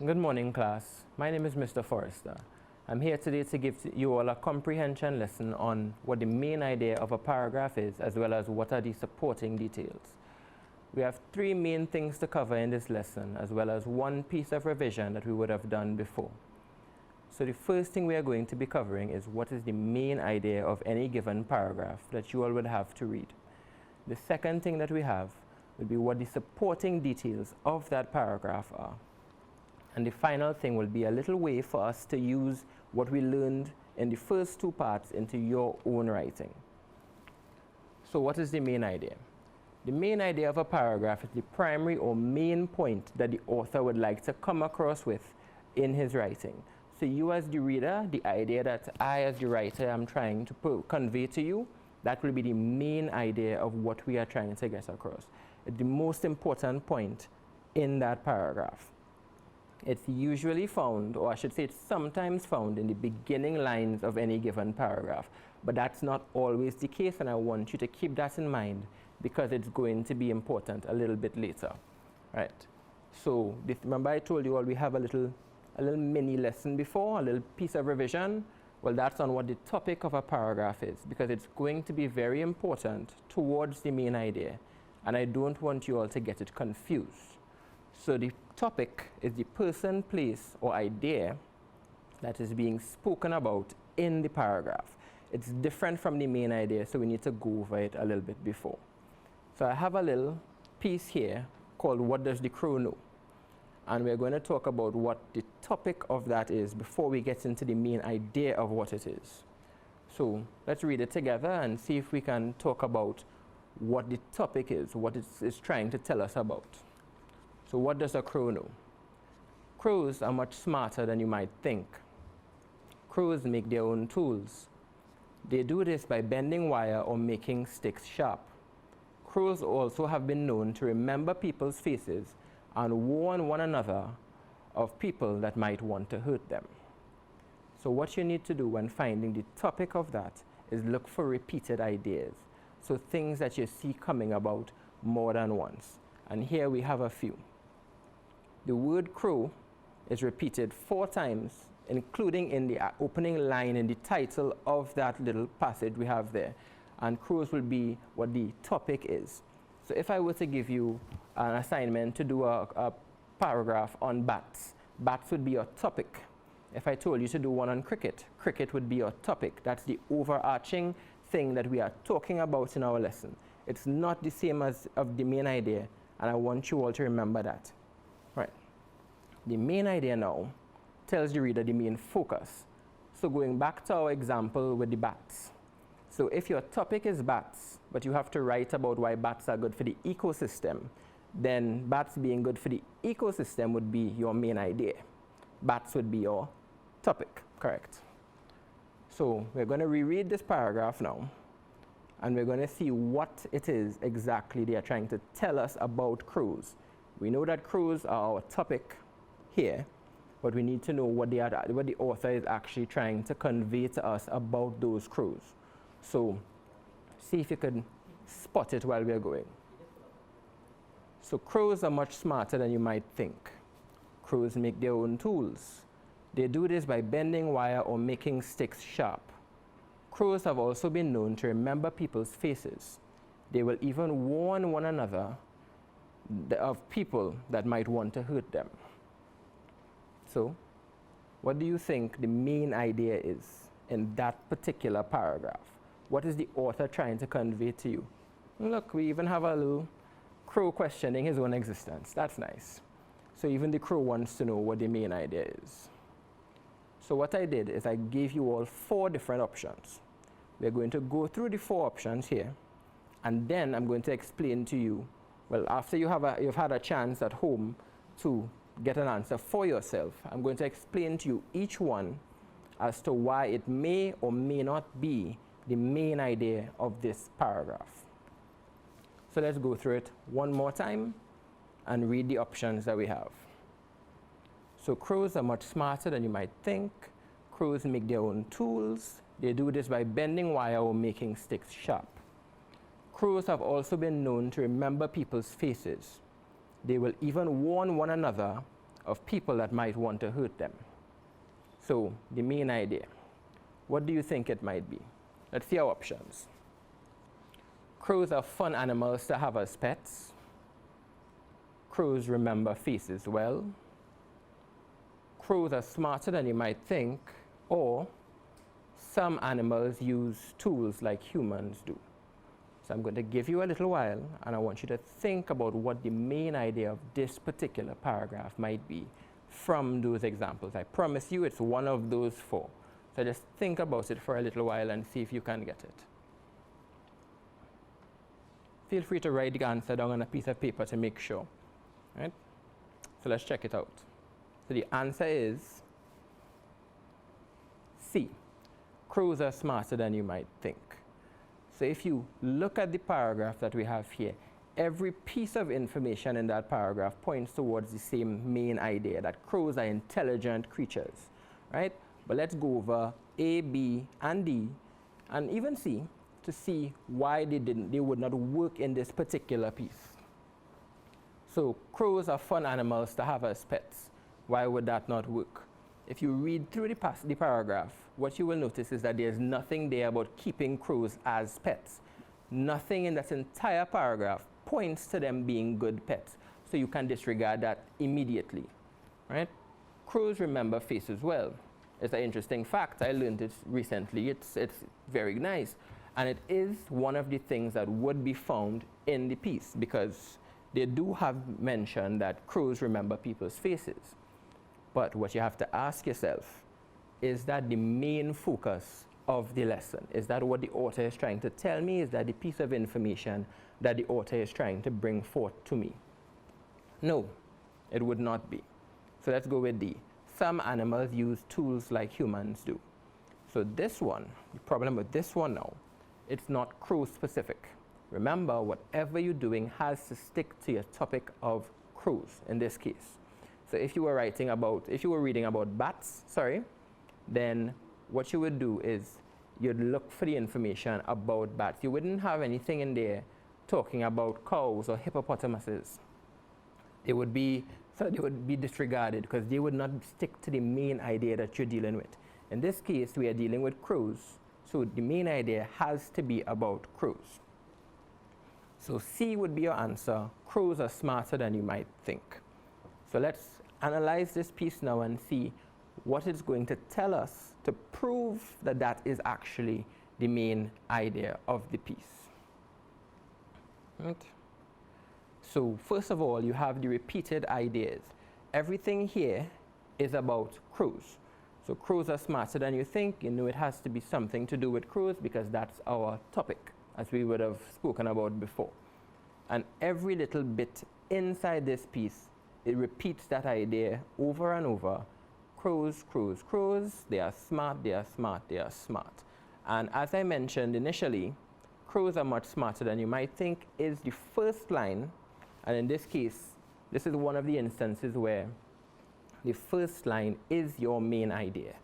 Good morning, class. My name is Mr. Forrester. I'm here today to give you all a comprehension lesson on what the main idea of a paragraph is, as well as what are the supporting details. We have three main things to cover in this lesson, as well as one piece of revision that we would have done before. So the first thing we are going to be covering is what is the main idea of any given paragraph that you all would have to read. The second thing that we have will be what the supporting details of that paragraph are. And the final thing will be a little way for us to use what we learned in the first two parts into your own writing. So what is the main idea? The main idea of a paragraph is the primary or main point that the author would like to come across with in his writing. So you as the reader, the idea that I as the writer am trying to convey to you, that will be the main idea of what we are trying to get across. It's the most important point in that paragraph. It's usually found, or I should say it's sometimes found, in the beginning lines of any given paragraph. But that's not always the case, and I want you to keep that in mind because it's going to be important a little bit later. Right? So remember I told you all we have a little mini lesson before, a little piece of revision. Well, that's on what the topic of a paragraph is, because it's going to be very important towards the main idea, and I don't want you all to get it confused. So the topic is the person, place, or idea that is being spoken about in the paragraph. It's different from the main idea, so we need to go over it a little bit before. So I have a little piece here called What Does the Crow Know? And we're going to talk about what the topic of that is before we get into the main idea of what it is. So let's read it together and see if we can talk about what the topic is, what it's trying to tell us about. So what does a crow know? Crows are much smarter than you might think. Crows make their own tools. They do this by bending wire or making sticks sharp. Crows also have been known to remember people's faces and warn one another of people that might want to hurt them. So what you need to do when finding the topic of that is look for repeated ideas. So things that you see coming about more than once. And here we have a few. The word crow is repeated 4 times, including in the opening line in the title of that little passage we have there. And crows will be what the topic is. So if I were to give you an assignment to do a paragraph on bats, bats would be your topic. If I told you to do one on cricket, cricket would be your topic. That's the overarching thing that we are talking about in our lesson. It's not the same as of the main idea, and I want you all to remember that. Right. The main idea now tells the reader the main focus. So going back to our example with the bats. So if your topic is bats, but you have to write about why bats are good for the ecosystem, then bats being good for the ecosystem would be your main idea. Bats would be your topic, correct? So we're going to reread this paragraph now, and we're going to see what it is exactly they are trying to tell us about crows. We know that crows are our topic here, but we need to know what the author is actually trying to convey to us about those crows. So see if you can spot it while we are going. So crows are much smarter than you might think. Crows make their own tools. They do this by bending wire or making sticks sharp. Crows have also been known to remember people's faces. They will even warn one another of people that might want to hurt them. So, what do you think the main idea is in that particular paragraph? What is the author trying to convey to you? Look, we even have a little crow questioning his own existence. That's nice. So even the crow wants to know what the main idea is. So what I did is I gave you all 4 different options. We're going to go through the 4 options here, and then I'm going to explain to you, well, after you've had a chance at home to get an answer for yourself, I'm going to explain to you each one as to why it may or may not be the main idea of this paragraph. So let's go through it one more time and read the options that we have. So crows are much smarter than you might think. Crows make their own tools. They do this by bending wire or making sticks sharp. Crows have also been known to remember people's faces. They will even warn one another of people that might want to hurt them. So the main idea, what do you think it might be? Let's see our options. Crows are fun animals to have as pets. Crows remember faces well. Crows are smarter than you might think, or some animals use tools like humans do. So I'm going to give you a little while, and I want you to think about what the main idea of this particular paragraph might be from those examples. I promise you it's one of those four. So just think about it for a little while and see if you can get it. Feel free to write the answer down on a piece of paper to make sure. Right? So let's check it out. So the answer is C. Crows are smarter than you might think. So if you look at the paragraph that we have here, every piece of information in that paragraph points towards the same main idea, that crows are intelligent creatures, right? But let's go over A, B, and D, and even C, to see why they would not work in this particular piece. So crows are fun animals to have as pets. Why would that not work? If you read through the paragraph, what you will notice is that there's nothing there about keeping crows as pets. Nothing in that entire paragraph points to them being good pets. So you can disregard that immediately, right? Crows remember faces well. It's an interesting fact. I learned it recently. It's very nice. And it is one of the things that would be found in the piece, because they do have mentioned that crows remember people's faces. But what you have to ask yourself, is that the main focus of the lesson? Is that what the author is trying to tell me? Is that the piece of information that the author is trying to bring forth to me? No, it would not be. So let's go with D. Some animals use tools like humans do. So this one, the problem with this one now, it's not crow specific. Remember, whatever you're doing has to stick to your topic of crows in this case. So if you were reading about bats, then what you would do is you'd look for the information about bats. You wouldn't have anything in there talking about cows or hippopotamuses. They would be disregarded because they would not stick to the main idea that you're dealing with. In this case, we are dealing with crows, so the main idea has to be about crows. So C would be your answer. Crows are smarter than you might think. So let's analyze this piece now and see what it's going to tell us to prove that that is actually the main idea of the piece. Right? So first of all, you have the repeated ideas. Everything here is about crows. So crows are smarter than you think. You know it has to be something to do with crows because that's our topic, as we would have spoken about before. And every little bit inside this piece, it repeats that idea over and over. Crows, crows, crows, they are smart, they are smart, they are smart. And as I mentioned initially, crows are much smarter than you might think is the first line. And in this case, this is one of the instances where the first line is your main idea.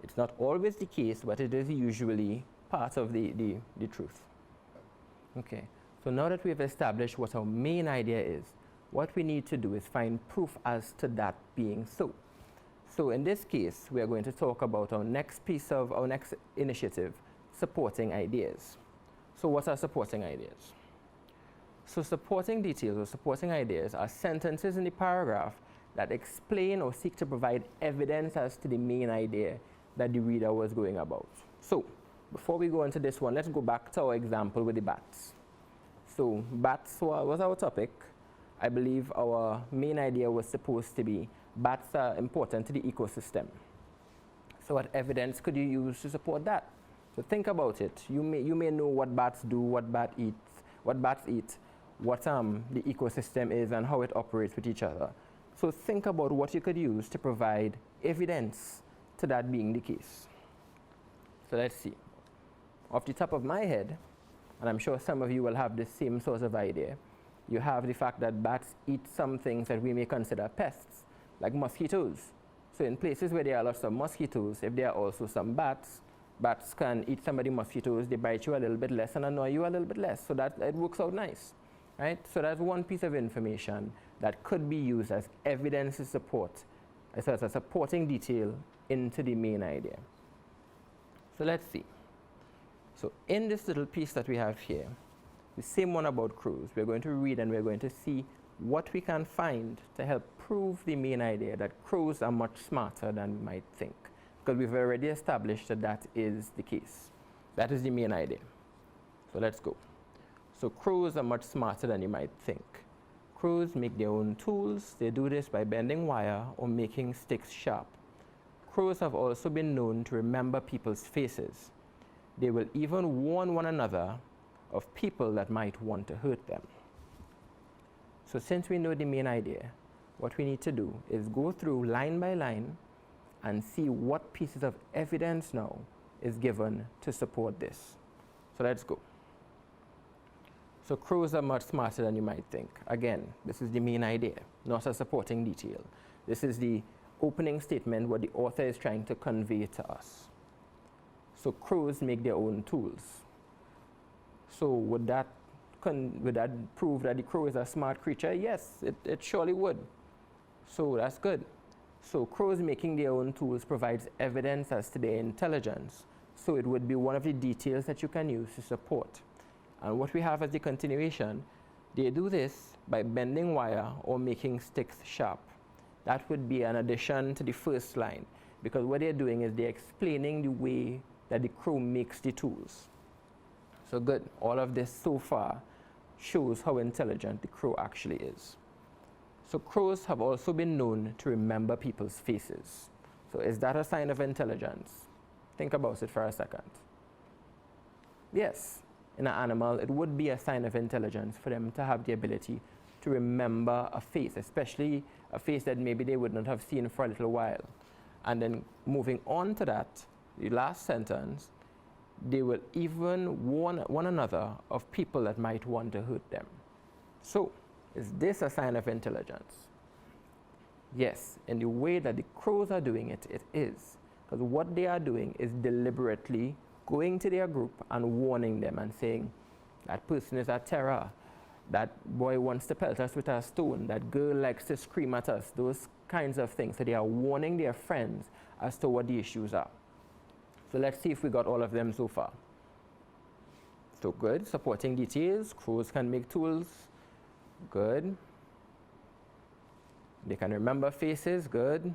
It's not always the case, but it is usually part of the truth. Okay, so now that we've established what our main idea is, what we need to do is find proof as to that being so. So in this case, we are going to talk about our next initiative, supporting ideas. So what are supporting ideas? So supporting details or supporting ideas are sentences in the paragraph that explain or seek to provide evidence as to the main idea that the reader was going about. So before we go into this one, let's go back to our example with the bats. So bats was our topic. I believe our main idea was supposed to be bats are important to the ecosystem. So what evidence could you use to support that? So think about it. You may know what bats do, what bats eat, what the ecosystem is and how it operates with each other. So think about what you could use to provide evidence to that being the case. So let's see. Off the top of my head, and I'm sure some of you will have the same sort of idea, you have the fact that bats eat some things that we may consider pests, like mosquitoes. So in places where there are lots of mosquitoes, if there are also some bats, bats can eat some of the mosquitoes, they bite you a little bit less and annoy you a little bit less. So that it works out nice, right? So that's one piece of information that could be used as evidence to support, as a supporting detail into the main idea. So let's see. So in this little piece that we have here, the same one about crows, we're going to read and we're going to see what we can find to help prove the main idea that crows are much smarter than we might think, because we've already established that that is the case. That is the main idea. So let's go. So crows are much smarter than you might think. Crows make their own tools. They do this by bending wire or making sticks sharp. Crows have also been known to remember people's faces. They will even warn one another of people that might want to hurt them. So since we know the main idea, what we need to do is go through line by line and see what pieces of evidence now is given to support this. So let's go. So crows are much smarter than you might think. Again, this is the main idea, not a supporting detail. This is the opening statement, what the author is trying to convey to us. So crows make their own tools. So would that prove that the crow is a smart creature? Yes, it surely would. So that's good. So crows making their own tools provides evidence as to their intelligence. So it would be one of the details that you can use to support. And what we have as the continuation, they do this by bending wire or making sticks sharp. That would be an addition to the first line, because what they're doing is they're explaining the way that the crow makes the tools. So good, all of this so far shows how intelligent the crow actually is. So crows have also been known to remember people's faces. So is that a sign of intelligence? Think about it for a second. Yes, in an animal, it would be a sign of intelligence for them to have the ability to remember a face, especially a face that maybe they would not have seen for a little while. And then moving on to that, the last sentence, they will even warn one another of people that might want to hurt them. So, is this a sign of intelligence? Yes, in the way that the crows are doing it, it is. Because what they are doing is deliberately going to their group and warning them and saying, that person is a terror, that boy wants to pelt us with a stone, that girl likes to scream at us, those kinds of things. So they are warning their friends as to what the issues are. So let's see if we got all of them so far. So good, supporting details, crows can make tools, good. They can remember faces, good.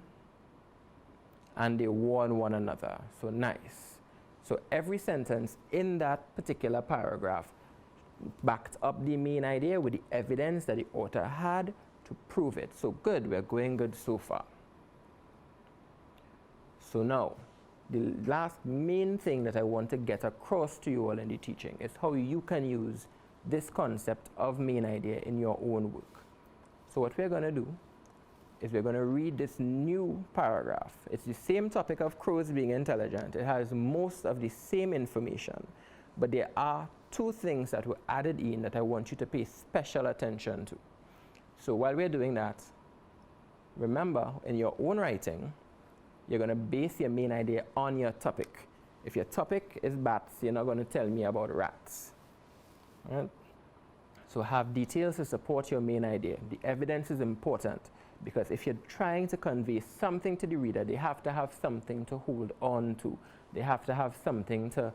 And they warn one another, so nice. So every sentence in that particular paragraph backed up the main idea with the evidence that the author had to prove it. So good, we're going good so far. So now, the last main thing that I want to get across to you all in the teaching is how you can use this concept of main idea in your own work. So what we're going to do is we're going to read this new paragraph. It's the same topic of crows being intelligent. It has most of the same information, but there are two things that were added in that I want you to pay special attention to. So while we're doing that, remember in your own writing, you're going to base your main idea on your topic. If your topic is bats, you're not going to tell me about rats. Right? So have details to support your main idea. The evidence is important because if you're trying to convey something to the reader, they have to have something to hold on to. They have to have something to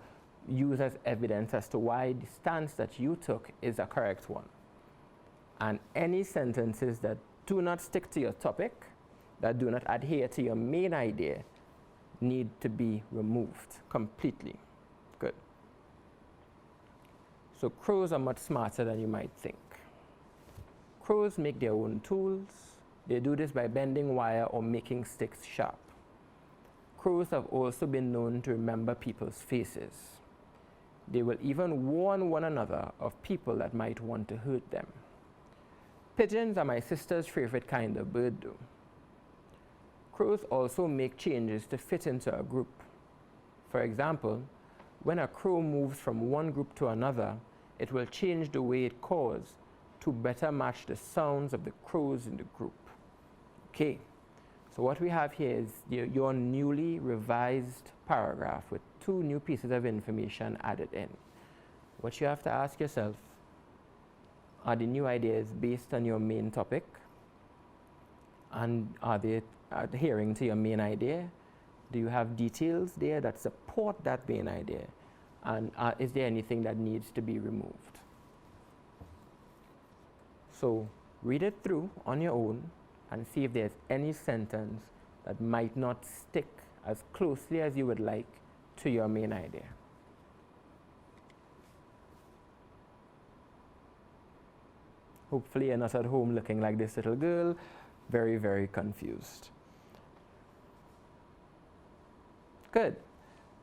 use as evidence as to why the stance that you took is a correct one. And any sentences that do not stick to your topic, that do not adhere to your main idea, need to be removed completely. Good. So crows are much smarter than you might think. Crows make their own tools. They do this by bending wire or making sticks sharp. Crows have also been known to remember people's faces. They will even warn one another of people that might want to hurt them. Pigeons are my sister's favorite kind of bird though. Crows also make changes to fit into a group. For example, when a crow moves from one group to another, it will change the way it caws to better match the sounds of the crows in the group. Okay, so what we have here is your newly revised paragraph with two new pieces of information added in. What you have to ask yourself, are the new ideas based on your main topic? And are they adhering to your main idea? Do you have details there that support that main idea? And is there anything that needs to be removed? So read it through on your own and see if there's any sentence that might not stick as closely as you would like to your main idea. Hopefully you're not at home looking like this little girl, very, very confused. Good.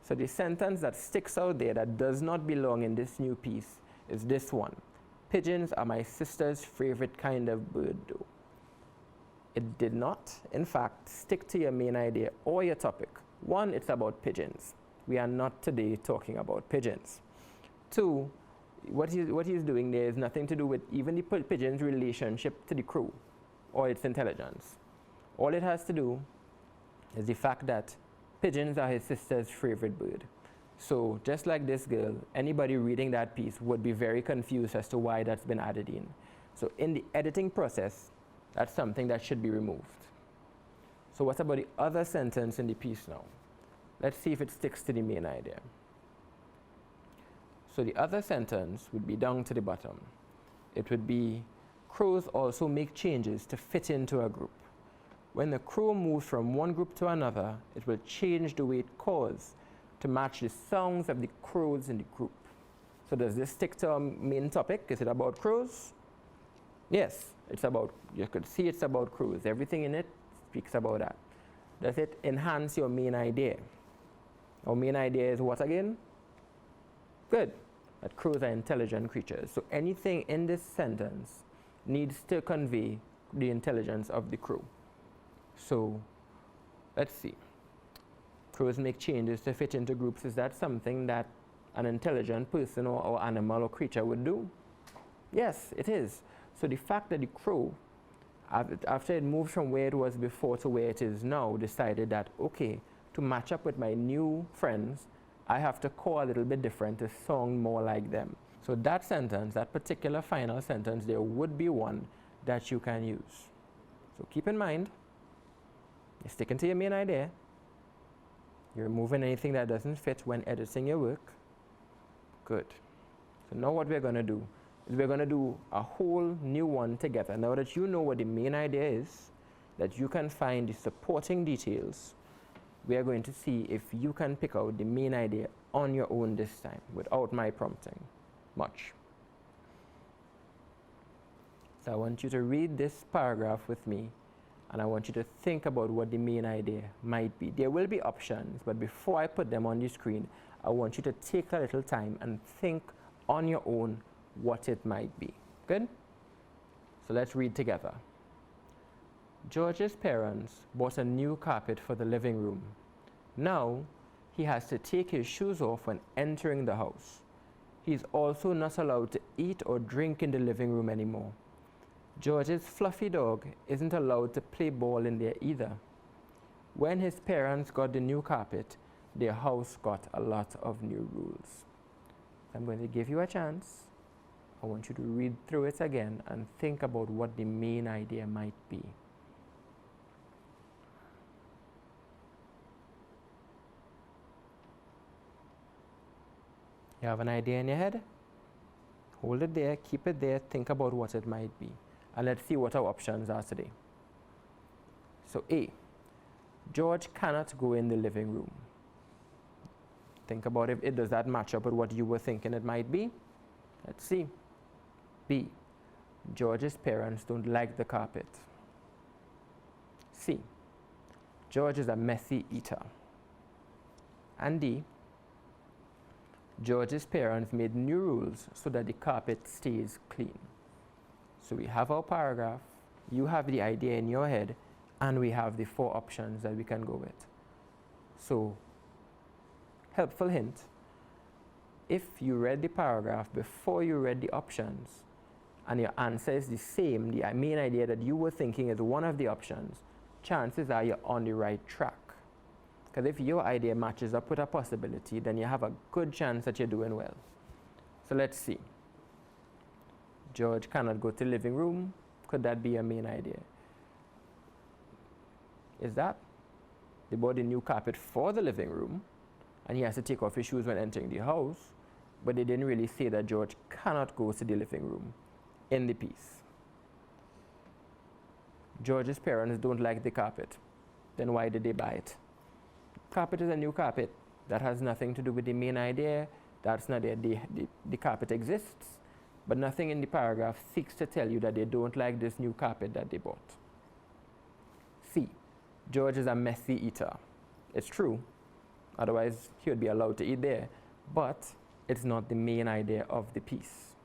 So the sentence that sticks out there that does not belong in this new piece is this one. Pigeons are my sister's favorite kind of bird though. It did not, in fact, stick to your main idea or your topic. One, it's about pigeons. We are not today talking about pigeons. Two, what he's doing there is nothing to do with even the pigeon's relationship to the crew or its intelligence. All it has to do is the fact that pigeons are his sister's favorite bird. So just like this girl, anybody reading that piece would be very confused as to why that's been added in. So in the editing process, that's something that should be removed. So what about the other sentence in the piece now? Let's see if it sticks to the main idea. So the other sentence would be down to the bottom. It would be, crows also make changes to fit into a group. When the crow moves from one group to another, it will change the way it caws to match the sounds of the crows in the group. So does this stick to our main topic? Is it about crows? Yes, it's about, you could see it's about crows. Everything in it speaks about that. Does it enhance your main idea? Our main idea is what again? Good, that crows are intelligent creatures. So anything in this sentence needs to convey the intelligence of the crow. So let's see. Crows make changes to fit into groups. Is that something that an intelligent person or animal or creature would do? Yes, it is. So the fact that the crow, after it moved from where it was before to where it is now, decided that, okay, to match up with my new friends, I have to caw a little bit different to sound more like them. So that sentence, that particular final sentence, there would be one that you can use. So keep in mind, you're sticking to your main idea. You're removing anything that doesn't fit when editing your work. Good. So now what we're going to do is we're going to do a whole new one together. Now that you know what the main idea is, that you can find the supporting details, we are going to see if you can pick out the main idea on your own this time without my prompting much. So I want you to read this paragraph with me, and I want you to think about what the main idea might be. There will be options, but before I put them on the screen, I want you to take a little time and think on your own what it might be. Good? So let's read together. George's parents bought a new carpet for the living room. Now, he has to take his shoes off when entering the house. He's also not allowed to eat or drink in the living room anymore. George's fluffy dog isn't allowed to play ball in there either. When his parents got the new carpet, their house got a lot of new rules. I'm going to give you a chance. I want you to read through it again and think about what the main idea might be. You have an idea in your head? Hold it there, keep it there, think about what it might be. And let's see what our options are today. So A, George cannot go in the living room. Think about if it does that match up with what you were thinking it might be. Let's see. B, George's parents don't like the carpet. C, George is a messy eater. And D, George's parents made new rules so that the carpet stays clean. So we have our paragraph, you have the idea in your head, and we have the 4 options that we can go with. So, helpful hint, if you read the paragraph before you read the options, and your answer is the same, the main idea that you were thinking is one of the options, chances are you're on the right track. Because if your idea matches up with a possibility, then you have a good chance that you're doing well. So let's see. George cannot go to the living room. Could that be a main idea? is that they bought a new carpet for the living room, and he has to take off his shoes when entering the house, but they didn't really say that George cannot go to the living room in the piece. George's parents don't like the carpet. Then why did they buy it? Carpet is a new carpet. That has nothing to do with the main idea. That's not the carpet exists, but nothing in the paragraph seeks to tell you that they don't like this new carpet that they bought. C. George is a messy eater. It's true. Otherwise, he would be allowed to eat there. But it's not the main idea of the piece.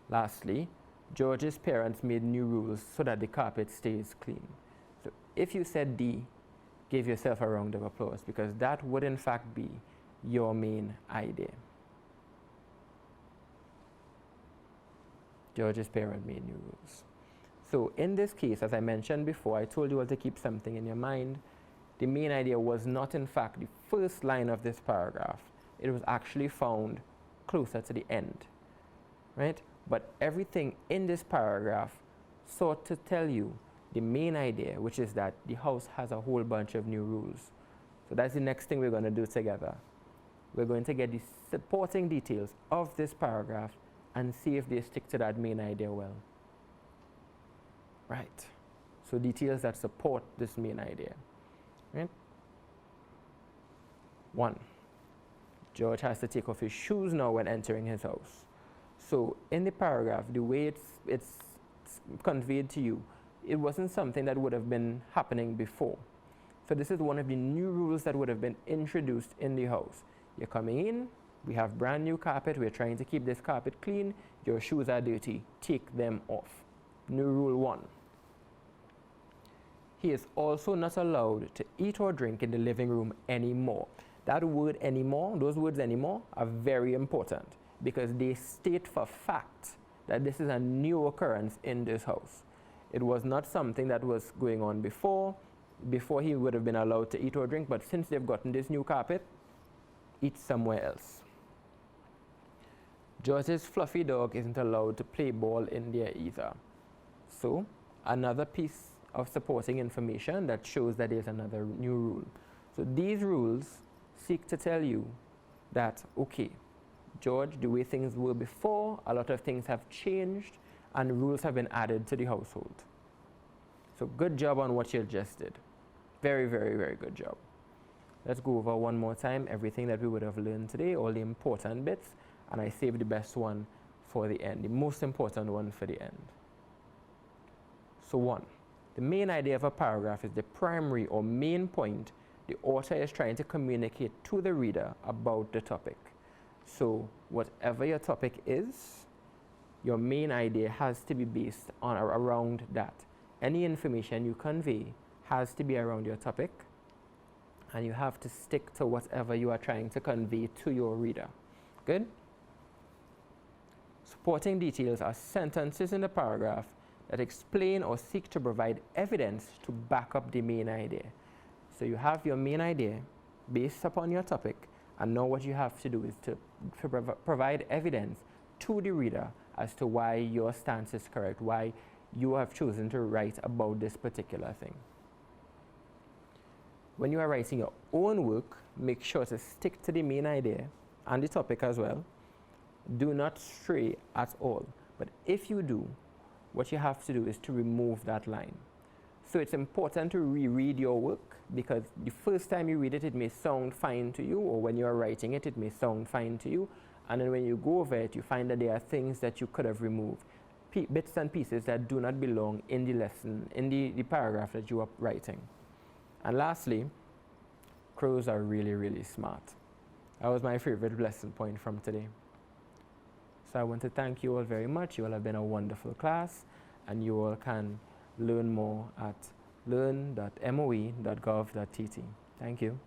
Lastly, George's parents made new rules so that the carpet stays clean. So if you said D, give yourself a round of applause, because that would in fact be your main idea. George's parents made new rules. So in this case, as I mentioned before, I told you all to keep something in your mind. The main idea was not in fact the first line of this paragraph. It was actually found closer to the end, right? But everything in this paragraph sought to tell you the main idea, which is that the house has a whole bunch of new rules. So that's the next thing we're going to do together. We're going to get the supporting details of this paragraph and see if they stick to that main idea well. Right. So details that support this main idea. Right? 1. George has to take off his shoes now when entering his house. So in the paragraph, the way it's conveyed to you, it wasn't something that would have been happening before. So this is one of the new rules that would have been introduced in the house. You're coming in, we have brand new carpet, we're trying to keep this carpet clean, your shoes are dirty, take them off. New rule 1. He is also not allowed to eat or drink in the living room anymore. That word anymore, those words anymore, are very important because they state for fact that this is a new occurrence in this house. It was not something that was going on before. Before he would have been allowed to eat or drink, but since they've gotten this new carpet, eat somewhere else. George's fluffy dog isn't allowed to play ball in there either. So, another piece of supporting information that shows that there's another new rule. So these rules seek to tell you that, okay, George, the way things were before, a lot of things have changed and rules have been added to the household. So good job on what you just did. Very, very, very good job. Let's go over one more time everything that we would have learned today, all the important bits, and I saved the best one for the end, the most important one for the end. So 1, the main idea of a paragraph is the primary or main point the author is trying to communicate to the reader about the topic. So whatever your topic is, your main idea has to be based on or around that. Any information you convey has to be around your topic, and you have to stick to whatever you are trying to convey to your reader. Good? Supporting details are sentences in the paragraph that explain or seek to provide evidence to back up the main idea. So you have your main idea based upon your topic, and now what you have to do is to provide evidence to the reader as to why your stance is correct, why you have chosen to write about this particular thing. When you are writing your own work, make sure to stick to the main idea and the topic as well. Do not stray at all. But if you do, what you have to do is to remove that line. So it's important to reread your work, because the first time you read it, it may sound fine to you, or when you are writing it, it may sound fine to you. And then when you go over it, you find that there are things that you could have removed, bits and pieces that do not belong in the lesson, in the paragraph that you are writing. And lastly, crows are really, really smart. That was my favorite lesson point from today. So I want to thank you all very much. You all have been a wonderful class, and you all can learn more at learn.moe.gov.tt. Thank you.